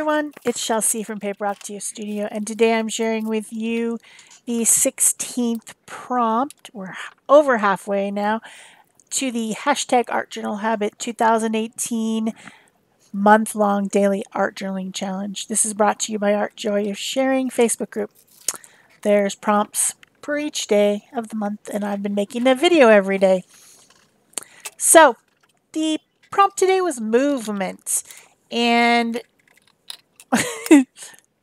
everyone, it's Shel C from PaperOcotilloStudio, and today I'm sharing with you the 16th prompt. We're over halfway now to the hashtag Art Journal Habit 2018 month-long daily art journaling challenge. This is brought to you by Art Joy of Sharing Facebook group. There's prompts for each day of the month, and I've been making a video every day. So, the prompt today was movement, and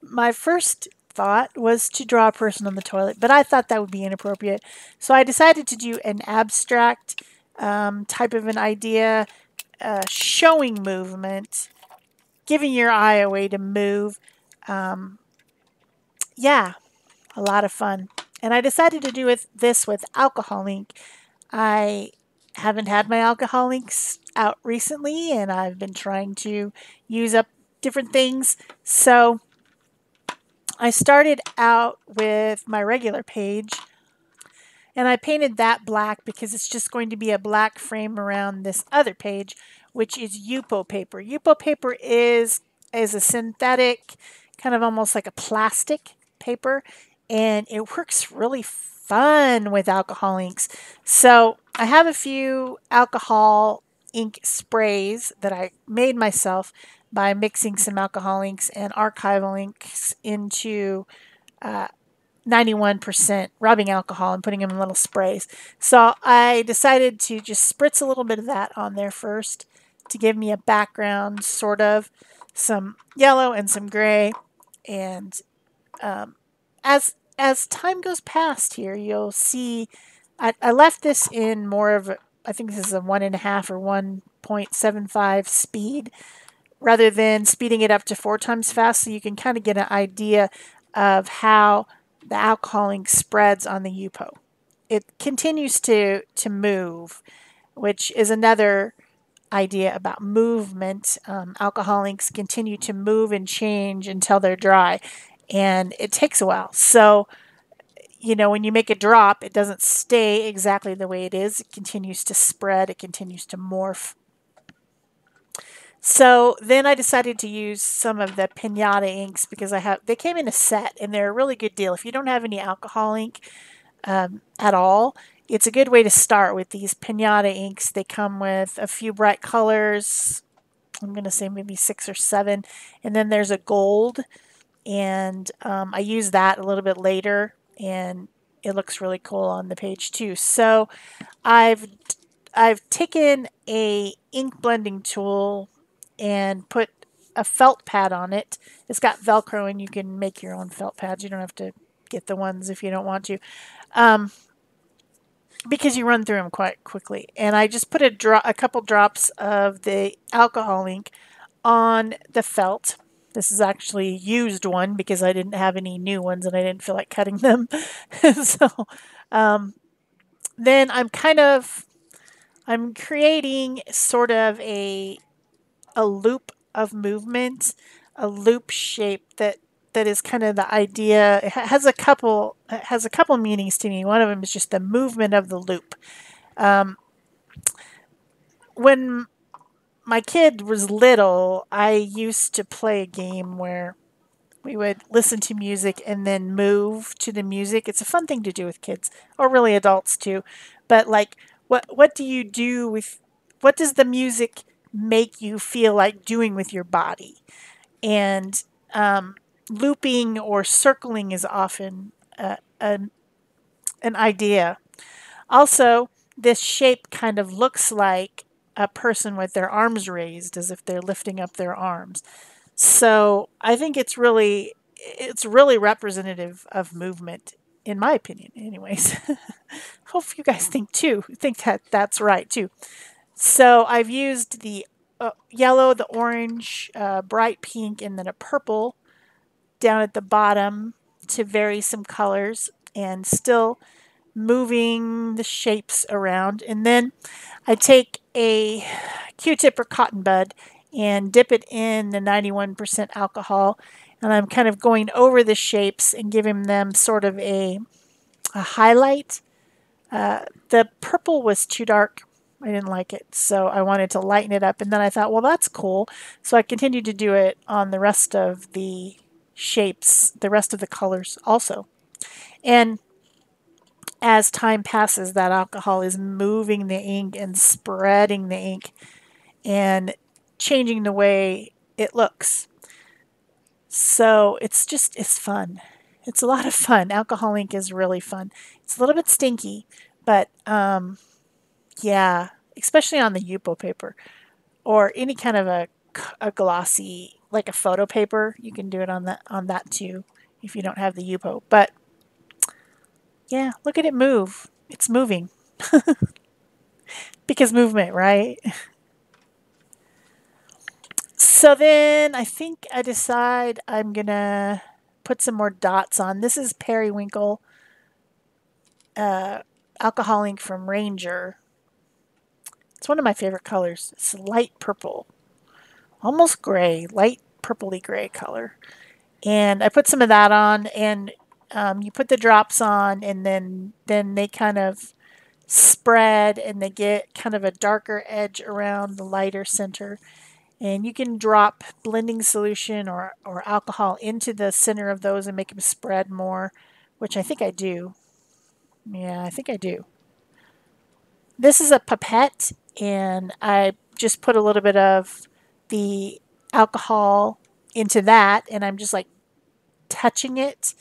my first thought was to draw a person on the toilet, but I thought that would be inappropriate. So I decided to do an abstract type of an idea, showing movement, giving your eye a way to move. Yeah, a lot of fun. And I decided to do this with alcohol ink. I haven't had my alcohol inks out recently, and I've been trying to use up different things. So I started out with my regular page, and I painted that black because it's just going to be a black frame around this other page, which is yupo paper. Yupo paper is a synthetic, kind of almost like a plastic paper, and it works really fun with alcohol inks. So I have a few alcohol ink sprays that I made myself by mixing some alcohol inks and archival inks into 91% rubbing alcohol and putting them in little sprays. So I decided to just spritz a little bit of that on there first to give me a background, sort of some yellow and some gray. And as time goes past here, you'll see I left this in more of I think this is a 1.5 or 1.75 speed, rather than speeding it up to 4 times fast, so you can kind of get an idea of how the alcohol ink spreads on the yupo. It continues to move, which is another idea about movement. Alcohol inks continue to move and change until they're dry, and it takes a while. So, you know, when you make a drop, it doesn't stay exactly the way it is. It continues to spread, it continues to morph. So then I decided to use some of the Pinata inks because they came in a set and they're a really good deal. If you don't have any alcohol ink at all, it's a good way to start with these Pinata inks. They come with a few bright colors. I'm going to say maybe 6 or 7. And then there's a gold, and I use that a little bit later, and it looks really cool on the page too. So I've taken a ink blending tool and put a felt pad on it. It's got Velcro, and you can make your own felt pads. You don't have to get the ones if you don't want to, because you run through them quite quickly. And I just put a couple drops of the alcohol ink on the felt. This is actually used one because I didn't have any new ones and I didn't feel like cutting them. So then I'm creating sort of a loop of movement, a loop shape that is kind of the idea. It has a couple meanings to me. One of them is just the movement of the loop. When my kid was little, I used to play a game where we would listen to music and then move to the music. It's a fun thing to do with kids, or really adults too. But like, what do you do with, what does the music make you feel like doing with your body? And looping or circling is often an idea. Also, this shape kind of looks like a person with their arms raised, as if they're lifting up their arms. So I think it's really representative of movement, in my opinion, anyways. Hope you guys think that that's right too. So I've used the yellow, the orange, bright pink, and then a purple down at the bottom to vary some colors, and still moving the shapes around. And then I take a Q-tip or cotton bud and dip it in the 91% alcohol, and I'm kind of going over the shapes and giving them sort of a highlight. The purple was too dark, I didn't like it. So I wanted to lighten it up. And then I thought, well, that's cool. So I continued to do it on the rest of the shapes, the rest of the colors also. And as time passes, that alcohol is moving the ink and spreading the ink and changing the way it looks. So it's fun. It's a lot of fun. Alcohol ink is really fun. It's a little bit stinky, but yeah, especially on the yupo paper or any kind of a glossy, like a photo paper. You can do it on that too if you don't have the yupo. But yeah, look at it move. It's moving because movement, right? So then I think I decide I'm gonna put some more dots on. This is periwinkle alcohol ink from Ranger. It's one of my favorite colors. It's light purple, almost gray, light purpley gray color. And I put some of that on, and you put the drops on, and then they kind of spread, and they get kind of a darker edge around the lighter center. And you can drop blending solution or alcohol into the center of those and make them spread more, which I think I do. Yeah, I think I do. This is a pipette, and I just put a little bit of the alcohol into that, and I'm just like touching it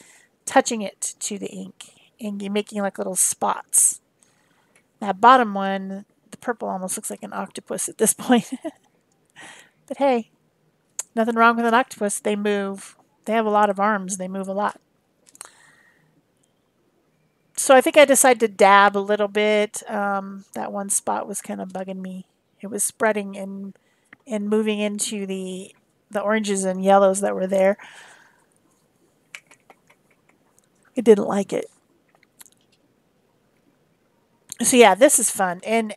to the ink, and you're making like little spots. That bottom one, the purple almost looks like an octopus at this point. But hey, nothing wrong with an octopus. They move. They have a lot of arms. They move a lot. So I think I decided to dab a little bit. That one spot was kind of bugging me. It was spreading and moving into the oranges and yellows that were there. I didn't like it. So yeah, this is fun. And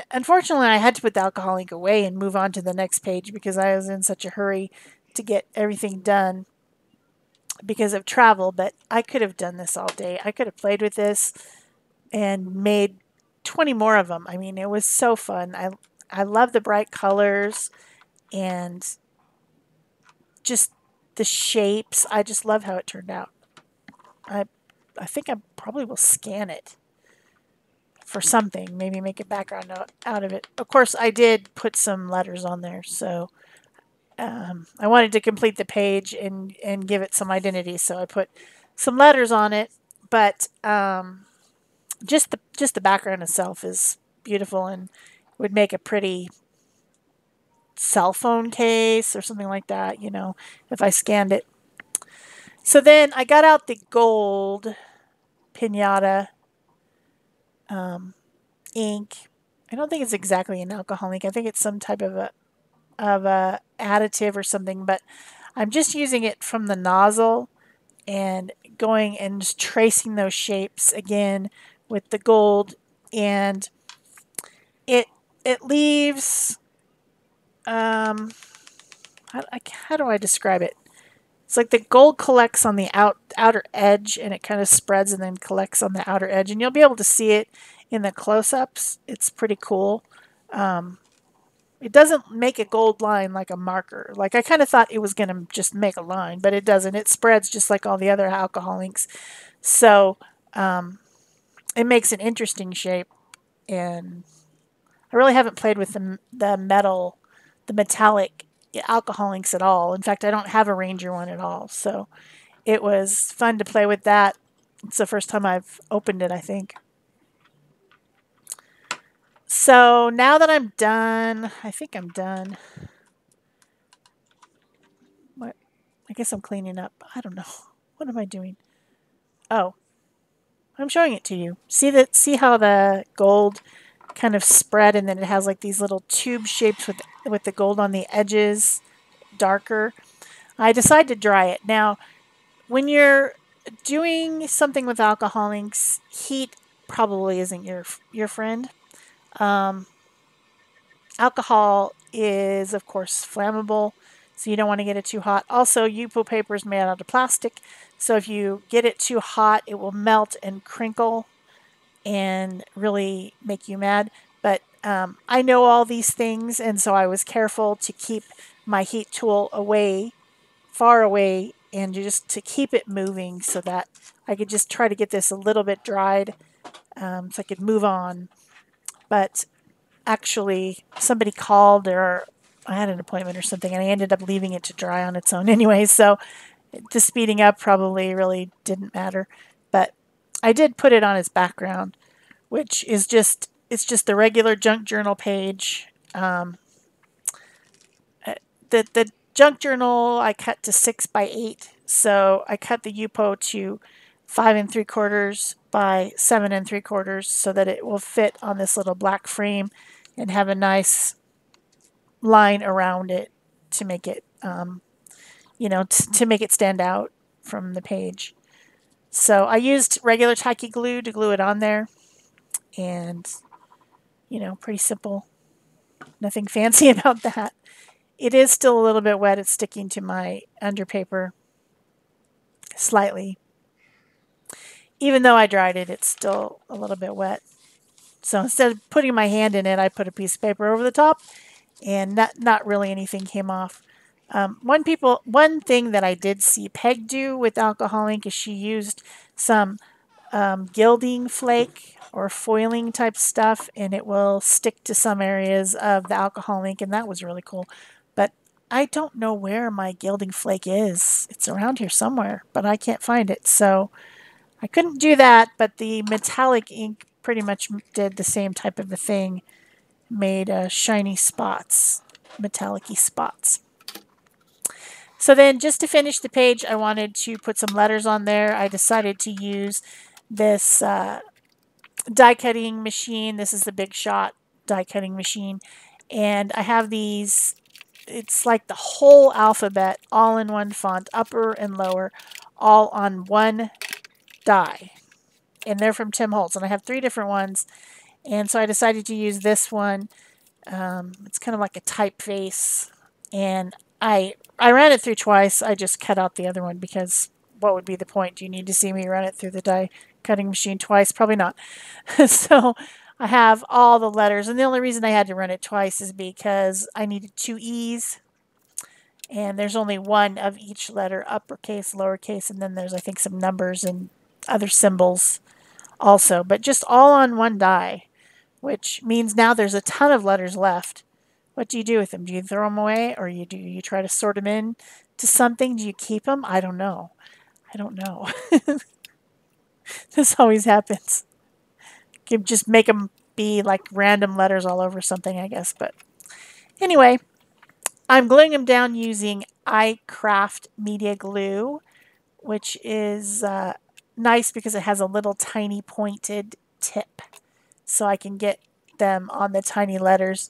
unfortunately I had to put the alcohol ink away and move on to the next page because I was in such a hurry to get everything done because of travel, but I could have done this all day. I could have played with this and made 20 more of them. I mean, it was so fun. I love the bright colors and just the shapes. I just love how it turned out. I I think I probably will scan it for something, maybe make a background out of it. Of course, I did put some letters on there, so I wanted to complete the page and give it some identity, so I put some letters on it. But just the background itself is beautiful and would make a pretty cell phone case or something like that, if I scanned it. So then I got out the gold pinata ink. I don't think it's exactly an alcohol ink. I think it's some type of a additive or something, but I'm just using it from the nozzle and going and just tracing those shapes again with the gold, and it it leaves how do I describe it? It's like the gold collects on the outer edge, and it kind of spreads and then collects on the outer edge, and you'll be able to see it in the close-ups. It's pretty cool. It doesn't make a gold line like a marker. Like I kind of thought it was going to just make a line, but it doesn't. It spreads just like all the other alcohol inks. So it makes an interesting shape, and I really haven't played with the metallic alcohol inks at all. In fact, I don't have a Ranger one at all. So it was fun to play with that. It's the first time I've opened it, I think. So now that I'm done, I think I'm done. What? I guess I'm cleaning up. I don't know. What am I doing? Oh, I'm showing it to you. See how the gold kind of spread, and then it has like these little tube shapes with the gold on the edges, darker. I decided to dry it. Now, when you're doing something with alcohol inks, heat probably isn't your friend. Alcohol is, of course, flammable, so you don't want to get it too hot. Also, yupo paper is made out of plastic, so if you get it too hot, it will melt and crinkle and really make you mad. But I know all these things, and so I was careful to keep my heat tool away, far away, and just to keep it moving so that I could just try to get this a little bit dried, so I could move on. But actually, somebody called, or I had an appointment or something, and I ended up leaving it to dry on its own anyway. So the speeding up probably really didn't matter. But I did put it on its background, which is just the regular junk journal page. The junk journal I cut to 6 by 8, so I cut the yupo to 5 3/4 by 7 3/4 so that it will fit on this little black frame and have a nice line around it to make it, to make it stand out from the page. So I used regular tacky glue to glue it on there, and pretty simple. Nothing fancy about that. It is still a little bit wet. It's sticking to my underpaper slightly. Even though I dried it, it's still a little bit wet. So instead of putting my hand in it, I put a piece of paper over the top, and not really anything came off. One thing that I did see Peg do with alcohol ink is she used some gilding flake or foiling type stuff, and it will stick to some areas of the alcohol ink, and that was really cool. But I don't know where my gilding flake is. It's around here somewhere, but I can't find it. So I couldn't do that, but the metallic ink pretty much did the same type of a thing, made shiny spots, metallic-y spots. So then just to finish the page, I wanted to put some letters on there. I decided to use this die cutting machine. This is the Big Shot die cutting machine. And I have these, it's like the whole alphabet all in one font, upper and lower, all on one die. And they're from Tim Holtz. And I have 3 different ones. And so I decided to use this one. It's kind of like a typeface. And I ran it through twice. I just cut out the other one because what would be the point? Do you need to see me run it through the die cutting machine twice? Probably not. So I have all the letters. And the only reason I had to run it twice is because I needed 2 E's. And there's only one of each letter, uppercase, lowercase, and then there's, I think, some numbers and other symbols also. But just all on one die, which means now there's a ton of letters left. What do you do with them? Do you throw them away, or do you try to sort them in to something? Do you keep them? I don't know. I don't know. This always happens. You just make them be like random letters all over something, I guess. But anyway, I'm gluing them down using iCraft Media Glue, which is nice because it has a little tiny pointed tip, so I can get them on the tiny letters.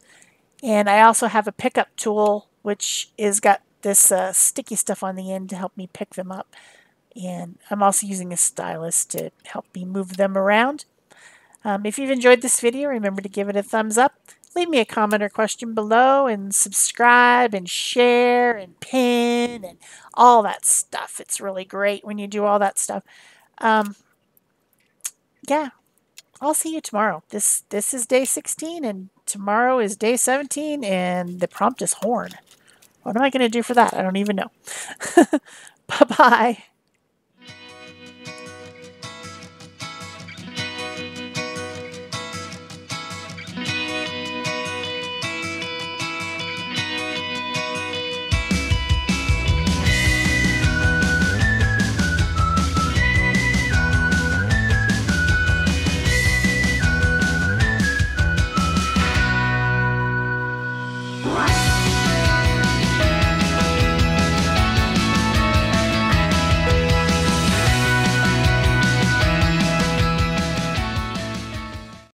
And I also have a pickup tool, which is got this sticky stuff on the end to help me pick them up. And I'm also using a stylus to help me move them around. If you've enjoyed this video, remember to give it a thumbs up. Leave me a comment or question below, and subscribe and share and pin and all that stuff. It's really great when you do all that stuff. Yeah, I'll see you tomorrow. This is day 16, and tomorrow is day 17, and the prompt is horn. What am I going to do for that? I don't even know. Bye-bye.